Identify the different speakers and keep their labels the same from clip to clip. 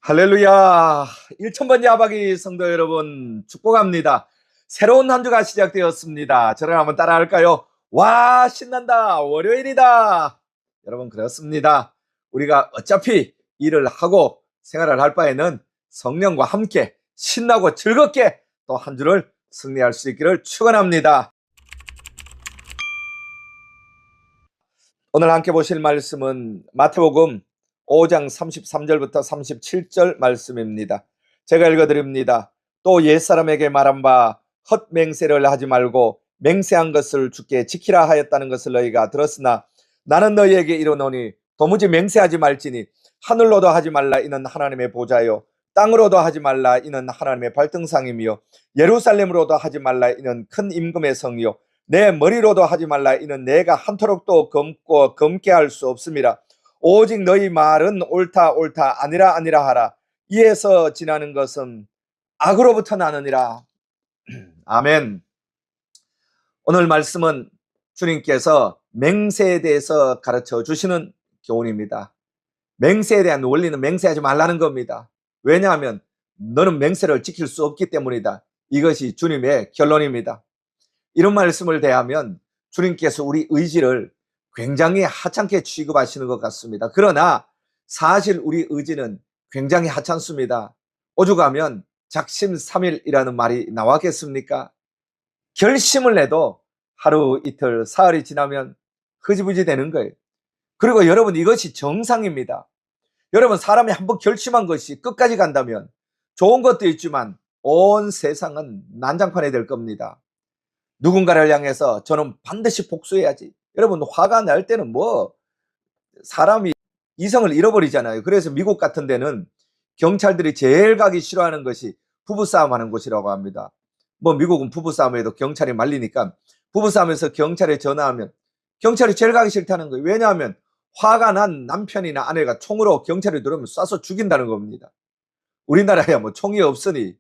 Speaker 1: 할렐루야. 1000번 야박이 성도 여러분 축복합니다. 새로운 한 주가 시작되었습니다. 저를 한번 따라할까요? 와, 신난다. 월요일이다. 여러분, 그렇습니다. 우리가 어차피 일을 하고 생활을 할 바에는 성령과 함께 신나고 즐겁게 또 한 주를 승리할 수 있기를 축원합니다. 오늘 함께 보실 말씀은 마태복음 5장 33절부터 37절 말씀입니다. 제가 읽어드립니다. 또 옛사람에게 말한 바 헛맹세를 하지 말고 맹세한 것을 주께 지키라 하였다는 것을 너희가 들었으나 나는 너희에게 이르노니 도무지 맹세하지 말지니 하늘로도 하지 말라 이는 하나님의 보좌요 땅으로도 하지 말라 이는 하나님의 발등상이며 예루살렘으로도 하지 말라 이는 큰 임금의 성이요 내 머리로도 하지 말라 이는 내가 한토록도 검게 할 수 없음이라. 오직 너희 말은 옳다 옳다 아니라 아니라 하라. 이에서 지나는 것은 악으로부터 나느니라. 아멘. 오늘 말씀은 주님께서 맹세에 대해서 가르쳐 주시는 교훈입니다. 맹세에 대한 원리는 맹세하지 말라는 겁니다. 왜냐하면 너는 맹세를 지킬 수 없기 때문이다. 이것이 주님의 결론입니다. 이런 말씀을 대하면 주님께서 우리 의지를 굉장히 하찮게 취급하시는 것 같습니다. 그러나 사실 우리 의지는 굉장히 하찮습니다. 오죽하면 작심삼일이라는 말이 나왔겠습니까? 결심을 해도 하루 이틀 사흘이 지나면 흐지부지 되는 거예요. 그리고 여러분, 이것이 정상입니다. 여러분, 사람이 한번 결심한 것이 끝까지 간다면 좋은 것도 있지만 온 세상은 난장판이 될 겁니다. 누군가를 향해서 저는 반드시 복수해야지. 여러분, 화가 날 때는 사람이 이성을 잃어버리잖아요. 그래서 미국 같은 데는 경찰들이 제일 가기 싫어하는 것이 부부싸움 하는 곳이라고 합니다. 미국은 부부싸움에도 경찰이 말리니까 부부싸움에서 경찰에 전화하면 경찰이 제일 가기 싫다는 거예요. 왜냐하면 화가 난 남편이나 아내가 총으로 경찰이 들어오면 쏴서 죽인다는 겁니다. 우리나라야 총이 없으니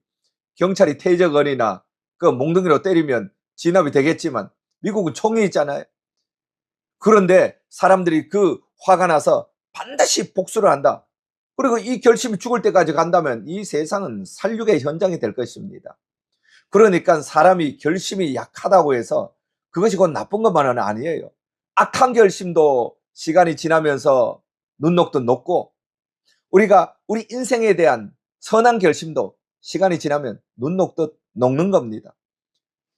Speaker 1: 경찰이 테이저건이나 몽둥이로 때리면 진압이 되겠지만 미국은 총이 있잖아요. 그런데 사람들이 화가 나서 반드시 복수를 한다. 그리고 이 결심이 죽을 때까지 간다면 이 세상은 살육의 현장이 될 것입니다. 그러니까 사람이 결심이 약하다고 해서 그것이 곧 나쁜 것만은 아니에요. 악한 결심도 시간이 지나면서 눈 녹듯 녹고, 우리가 우리 인생에 대한 선한 결심도 시간이 지나면 눈 녹듯 녹는 겁니다.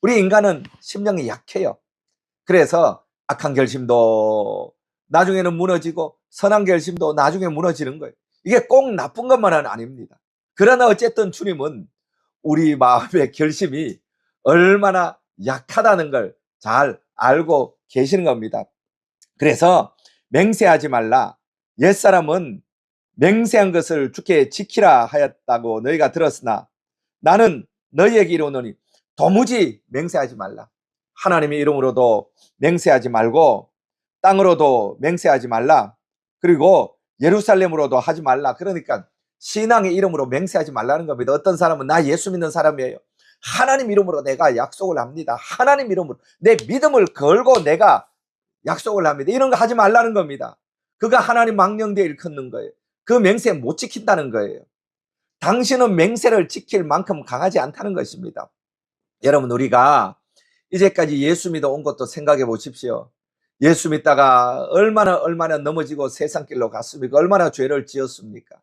Speaker 1: 우리 인간은 심령이 약해요. 그래서 악한 결심도 나중에는 무너지고 선한 결심도 나중에 무너지는 거예요. 이게 꼭 나쁜 것만은 아닙니다. 그러나 어쨌든 주님은 우리 마음의 결심이 얼마나 약하다는 걸 잘 알고 계시는 겁니다. 그래서 맹세하지 말라. 옛사람은 맹세한 것을 주께 지키라 하였다고 너희가 들었으나 나는 너희에게 이르노니 도무지 맹세하지 말라. 하나님의 이름으로도 맹세하지 말고 땅으로도 맹세하지 말라. 그리고 예루살렘으로도 하지 말라. 그러니까 신앙의 이름으로 맹세하지 말라는 겁니다. 어떤 사람은 나 예수 믿는 사람이에요. 하나님 이름으로 내가 약속을 합니다. 하나님 이름으로 내 믿음을 걸고 내가 약속을 합니다. 이런 거 하지 말라는 겁니다. 그가 하나님 망령되어 일컫는 거예요. 그 맹세 못 지킨다는 거예요. 당신은 맹세를 지킬 만큼 강하지 않다는 것입니다. 여러분, 우리가 이제까지 예수 믿어 온 것도 생각해 보십시오. 예수 믿다가 얼마나 넘어지고 세상길로 갔습니까? 얼마나 죄를 지었습니까?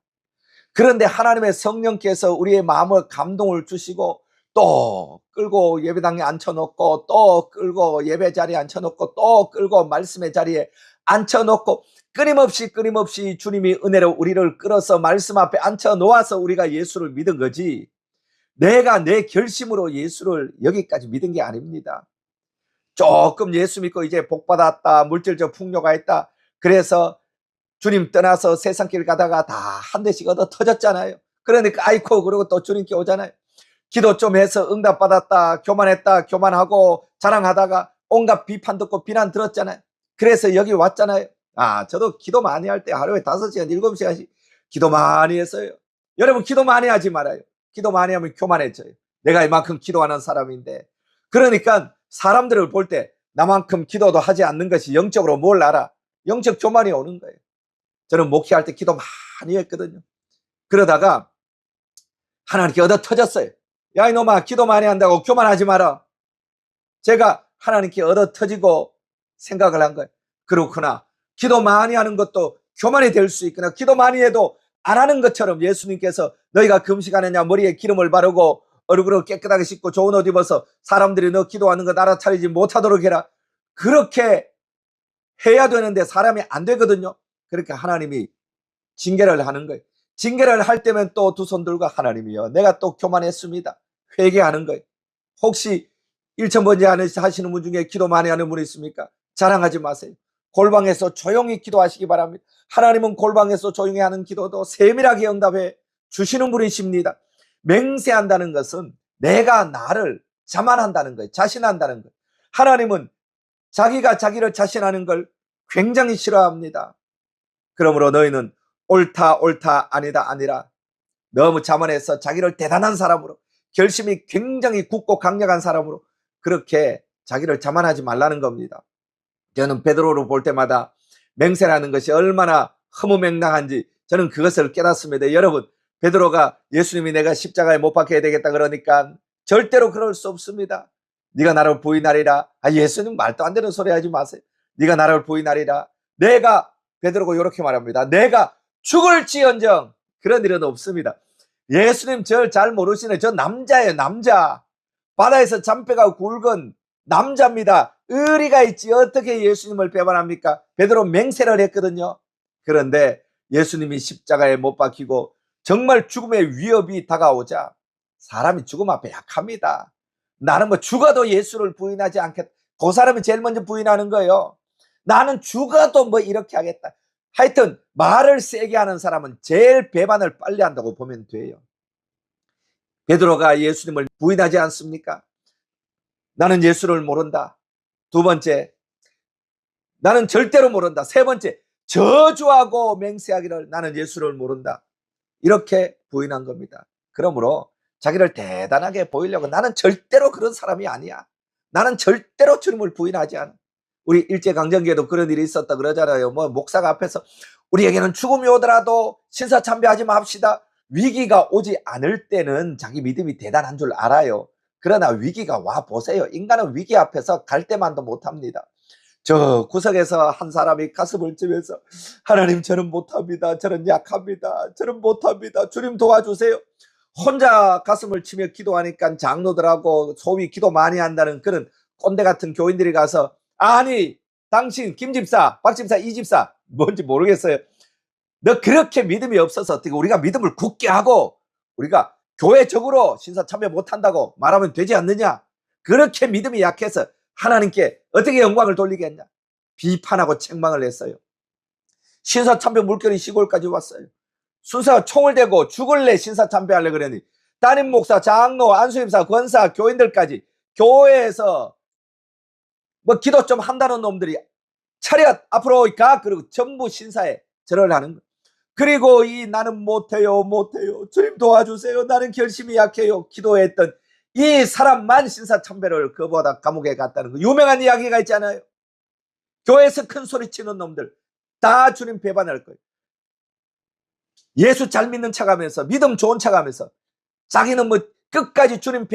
Speaker 1: 그런데 하나님의 성령께서 우리의 마음을 감동을 주시고 또 끌고 예배당에 앉혀놓고 또 끌고 예배 자리에 앉혀놓고 또 끌고 말씀의 자리에 앉혀놓고 끊임없이 주님이 은혜로 우리를 끌어서 말씀 앞에 앉혀놓아서 우리가 예수를 믿은 거지, 내가 내 결심으로 예수를 여기까지 믿은 게 아닙니다. 조금 예수 믿고 이제 복받았다, 물질적 풍요가 있다, 그래서 주님 떠나서 세상길 가다가 다 한 대씩 얻어 터졌잖아요. 그러니까 아이고, 그러고 또 주님께 오잖아요. 기도 좀 해서 응답받았다, 교만했다, 교만하고 자랑하다가 온갖 비판 듣고 비난 들었잖아요. 그래서 여기 왔잖아요. 저도 기도 많이 할 때 하루에 5시간 7시간씩 기도 많이 했어요. 여러분, 기도 많이 하지 말아요. 기도 많이 하면 교만해져요. 내가 이만큼 기도하는 사람인데. 그러니까 사람들을 볼 때 나만큼 기도도 하지 않는 것이 영적으로 뭘 알아? 영적 교만이 오는 거예요. 저는 목회할 때 기도 많이 했거든요. 그러다가 하나님께 얻어 터졌어요. 야 이놈아, 기도 많이 한다고 교만하지 마라. 제가 하나님께 얻어 터지고 생각을 한 거예요. 그렇구나. 기도 많이 하는 것도 교만이 될 수 있구나. 기도 많이 해도 안 하는 것처럼 예수님께서 너희가 금식하느냐, 머리에 기름을 바르고 얼굴을 깨끗하게 씻고 좋은 옷 입어서 사람들이 너 기도하는 것 알아차리지 못하도록 해라. 그렇게 해야 되는데 사람이 안 되거든요. 그러니까 하나님이 징계를 하는 거예요. 징계를 할 때면 또 두 손 들고 하나님이요, 내가 또 교만했습니다. 회개하는 거예요. 혹시 일천번째 하시는 분 중에 기도 많이 하는 분 있습니까? 자랑하지 마세요. 골방에서 조용히 기도하시기 바랍니다. 하나님은 골방에서 조용히 하는 기도도 세밀하게 응답해 주시는 분이십니다. 맹세한다는 것은 내가 나를 자만한다는 거예요. 자신한다는 거예요. 하나님은 자기가 자기를 자신하는 걸 굉장히 싫어합니다. 그러므로 너희는 옳다 아니다 아니라 너무 자만해서 자기를 대단한 사람으로, 결심이 굉장히 굳고 강력한 사람으로 그렇게 자기를 자만하지 말라는 겁니다. 저는 베드로를 볼 때마다 맹세라는 것이 얼마나 허무맹랑한지 저는 그것을 깨닫습니다. 여러분, 베드로가 예수님이 내가 십자가에 못 박혀야 되겠다 그러니까 절대로 그럴 수 없습니다. 네가 나를 부인하리라. 예수님 말도 안 되는 소리 하지 마세요. 네가 나를 부인하리라. 베드로가 이렇게 말합니다. 내가 죽을지언정. 그런 일은 없습니다. 예수님 절 잘 모르시네. 저 남자예요, 남자. 바다에서 잔뼈가 굵은 남자입니다. 의리가 있지 어떻게 예수님을 배반합니까? 베드로 맹세를 했거든요. 그런데 예수님이 십자가에 못 박히고 정말 죽음의 위협이 다가오자 사람이 죽음 앞에 약합니다. 나는 뭐 죽어도 예수를 부인하지 않겠다. 그 사람이 제일 먼저 부인하는 거예요. 나는 죽어도 뭐 이렇게 하겠다. 하여튼 말을 세게 하는 사람은 제일 배반을 빨리 한다고 보면 돼요. 베드로가 예수님을 부인하지 않습니까? 나는 예수를 모른다. 두 번째, 나는 절대로 모른다. 세 번째, 저주하고 맹세하기를 나는 예수를 모른다. 이렇게 부인한 겁니다. 그러므로 자기를 대단하게 보이려고 나는 절대로 그런 사람이 아니야. 나는 절대로 주님을 부인하지 않아. 우리 일제강점기에도 그런 일이 있었다 그러잖아요. 뭐 목사가 앞에서 우리에게는 죽음이 오더라도 신사참배하지 맙시다. 위기가 오지 않을 때는 자기 믿음이 대단한 줄 알아요. 그러나 위기가 와 보세요. 인간은 위기 앞에서 갈대만도 못합니다. 저 구석에서 한 사람이 가슴을 치면서 하나님 저는 못합니다. 저는 약합니다. 저는 못합니다. 주님 도와주세요. 혼자 가슴을 치며 기도하니까 장로들하고 소위 기도 많이 한다는 그런 꼰대 같은 교인들이 가서 아니 당신 김집사, 박집사, 이집사 뭔지 모르겠어요. 너 그렇게 믿음이 없어서 어떻게 우리가 믿음을 굳게 하고 우리가 교회적으로 신사참배 못한다고 말하면 되지 않느냐. 그렇게 믿음이 약해서 하나님께 어떻게 영광을 돌리겠냐. 비판하고 책망을 했어요. 신사참배 물결이 시골까지 왔어요. 순서 총을 대고 죽을래 신사참배하려 그러니 담임 목사, 장로, 안수임사, 권사, 교인들까지 교회에서 뭐 기도 좀 한다는 놈들이 차렷 앞으로 가 그리고 전부 신사에 절을 하는 거예요. 그리고 이 나는 못해요 주님 도와주세요 나는 결심이 약해요 기도했던 이 사람만 신사참배를 그보다 감옥에 갔다는 거 유명한 이야기가 있잖아요. 교회에서 큰 소리 치는 놈들 다 주님 배반할 거예요. 예수 잘 믿는 척하면서 믿음 좋은 척하면서 자기는 뭐 끝까지 주님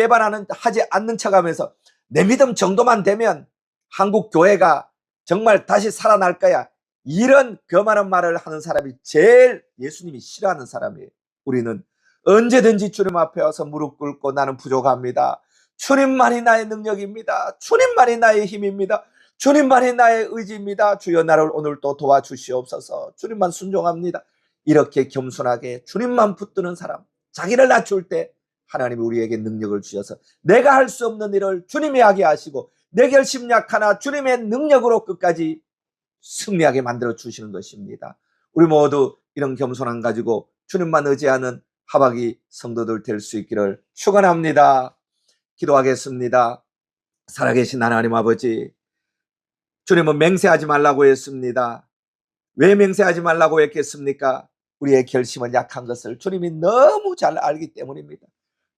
Speaker 1: 하지 않는 척하면서 내 믿음 정도만 되면 한국 교회가 정말 다시 살아날 거야. 이런 거만한 말을 하는 사람이 제일 예수님이 싫어하는 사람이에요. 우리는 언제든지 주님 앞에 와서 무릎 꿇고 나는 부족합니다. 주님만이 나의 능력입니다. 주님만이 나의 힘입니다. 주님만이 나의 의지입니다. 주여 나를 오늘도 도와주시옵소서. 주님만 순종합니다. 이렇게 겸손하게 주님만 붙드는 사람, 자기를 낮출 때 하나님이 우리에게 능력을 주셔서 내가 할 수 없는 일을 주님이 하게 하시고 내 결심 약하나 주님의 능력으로 끝까지 승리하게 만들어 주시는 것입니다. 우리 모두 이런 겸손함 가지고 주님만 의지하는 하박이 성도들 될 수 있기를 축원합니다. 기도하겠습니다. 살아계신 하나님 아버지, 주님은 맹세하지 말라고 했습니다. 왜 맹세하지 말라고 했겠습니까? 우리의 결심은 약한 것을 주님이 너무 잘 알기 때문입니다.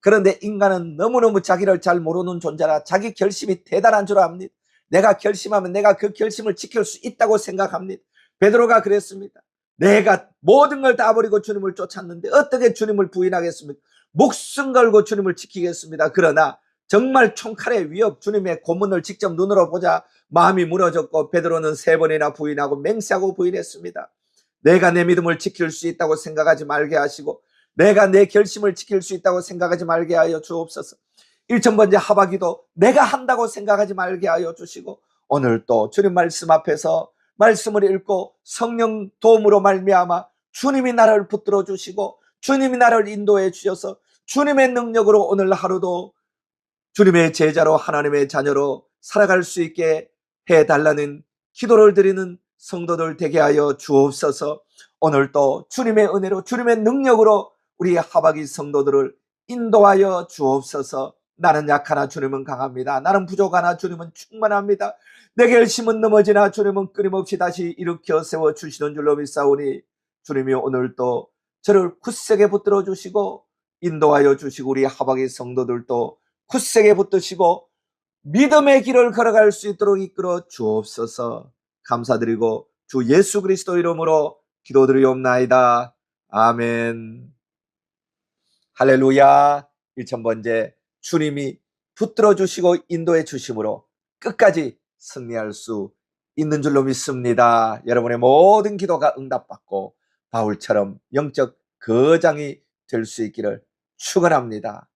Speaker 1: 그런데 인간은 너무너무 자기를 잘 모르는 존재라 자기 결심이 대단한 줄 압니다. 내가 결심하면 내가 그 결심을 지킬 수 있다고 생각합니다. 베드로가 그랬습니다. 내가 모든 걸 다 버리고 주님을 쫓았는데 어떻게 주님을 부인하겠습니까? 목숨 걸고 주님을 지키겠습니다. 그러나 정말 총칼의 위협, 주님의 고문을 직접 눈으로 보자 마음이 무너졌고, 베드로는 3번이나 부인하고 맹세하고 부인했습니다. 내가 내 믿음을 지킬 수 있다고 생각하지 말게 하시고, 내가 내 결심을 지킬 수 있다고 생각하지 말게 하여 주옵소서. 1,000번째 하박기도 내가 한다고 생각하지 말게 하여 주시고, 오늘 또 주님 말씀 앞에서 말씀을 읽고 성령 도움으로 말미암아 주님이 나를 붙들어 주시고 주님이 나를 인도해 주셔서 주님의 능력으로 오늘 하루도 주님의 제자로, 하나님의 자녀로 살아갈 수 있게 해달라는 기도를 드리는 성도들 되게 하여 주옵소서. 오늘도 주님의 은혜로, 주님의 능력으로 우리 하박이 성도들을 인도하여 주옵소서. 나는 약하나 주님은 강합니다. 나는 부족하나 주님은 충만합니다. 내 결심은 넘어지나 주님은 끊임없이 다시 일으켜 세워주시는 줄로 믿사오니, 주님이 오늘도 저를 굳세게 붙들어 주시고 인도하여 주시고 우리 하박이 성도들도 굳세게 붙드시고 믿음의 길을 걸어갈 수 있도록 이끌어 주옵소서. 감사드리고 주 예수 그리스도 이름으로 기도드리옵나이다. 아멘. 할렐루야. 1,000번째 주님이 붙들어 주시고 인도해 주심으로 끝까지 승리할 수 있는 줄로 믿습니다. 여러분의 모든 기도가 응답받고 바울처럼 영적 거장이 될 수 있기를 축원합니다.